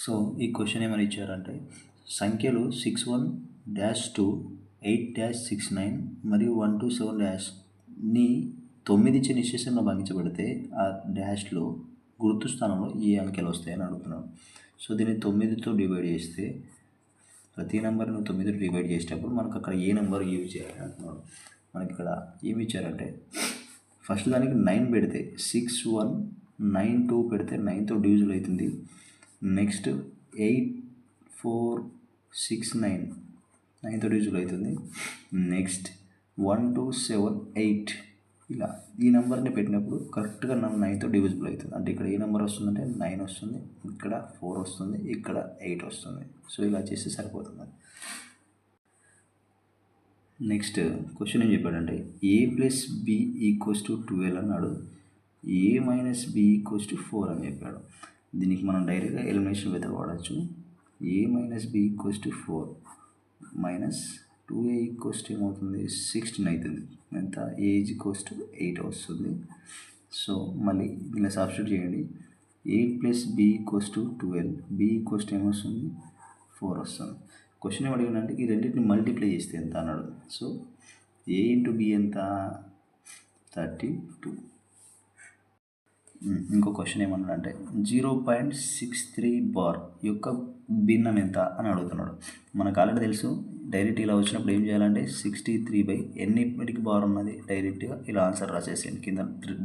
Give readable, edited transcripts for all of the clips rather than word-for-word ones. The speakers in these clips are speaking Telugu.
సో ఈ క్వశ్చన్ ఏమని ఇచ్చారంటే సంఖ్యలు 61-2 8-69 మరియు 127 డాష్ని 9 ఇచ్చే నిశ్చేషంగా భాగించబడితే ఆ డాష్లో గుర్తు స్థానంలో ఏ అంకెలు వస్తాయని అడుగుతున్నాను. సో దీన్ని 9తో డివైడ్ చేస్తే ప్రతి నెంబర్ను 9తో డివైడ్ చేసేటప్పుడు మనకు అక్కడ ఏ నెంబర్ యూజ్ చేయాలి అంటున్నాడు. మనకి ఇక్కడ ఏమి ఇచ్చారంటే ఫస్ట్ దానికి 9 పెడితే 6192 పెడితే 9తో డివిజిబుల్ అవుతుంది. నెక్స్ట్ 8469 9తో డివిజిబుల్ అవుతుంది. నెక్స్ట్ 1278 ఇలా ఈ నెంబర్ని పెట్టినప్పుడు కరెక్ట్గా 9తో డివిజిబుల్ అవుతుంది. అంటే ఇక్కడ ఏ నెంబర్ వస్తుందంటే 9 వస్తుంది, ఇక్కడ 4 వస్తుంది, ఇక్కడ 8 వస్తుంది. సో ఇలా చేస్తే సరిపోతుంది. నెక్స్ట్ క్వశ్చన్ ఏం చెప్పాడంటే a+b = 12 అన్నాడు, a - b = 4 అని చెప్పాడు. దీనికి మనం డైరెక్ట్గా ఎలిమినేషన్ మెథడ్ వాడచ్చు. a - b = 4 మైనస్ 2a ఏమవుతుంది 16 అవుతుంది. ఎంత a = 8 వస్తుంది. సో మళ్ళీ ఇలా సబ్స్టిట్యూట్ చేయండి. a+b = 12, b ఏమొస్తుంది 4 వస్తుంది. క్వశ్చన్ ఏం అడిగినంటే ఈ రెండింటిని మల్టిప్లై చేస్తే ఎంత అన్నాడు. సో a × b ఎంత 32. ఇంకో క్వశ్చన్ ఏమన్నాడంటే 0.63 బార్ యొక్క భిన్నం ఎంత అని అడుగుతున్నాడు. మనకు ఆల్రెడీ తెలుసు, డైరెక్ట్ ఇలా వచ్చినప్పుడు ఏం చేయాలంటే 63 ఎన్నిటికి బార్ ఉన్నది డైరెక్ట్గా ఇలా ఆన్సర్ రాసేసేయండి. కింద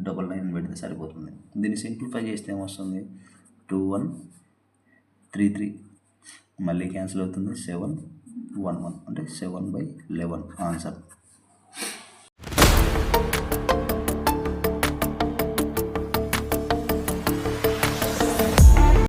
999 పెడితే సరిపోతుంది. దీన్ని సింప్లిఫై చేస్తే ఏమొస్తుంది 2133 మళ్ళీ క్యాన్సిల్ అవుతుంది. 711 అంటే 7/11 ఆన్సర్.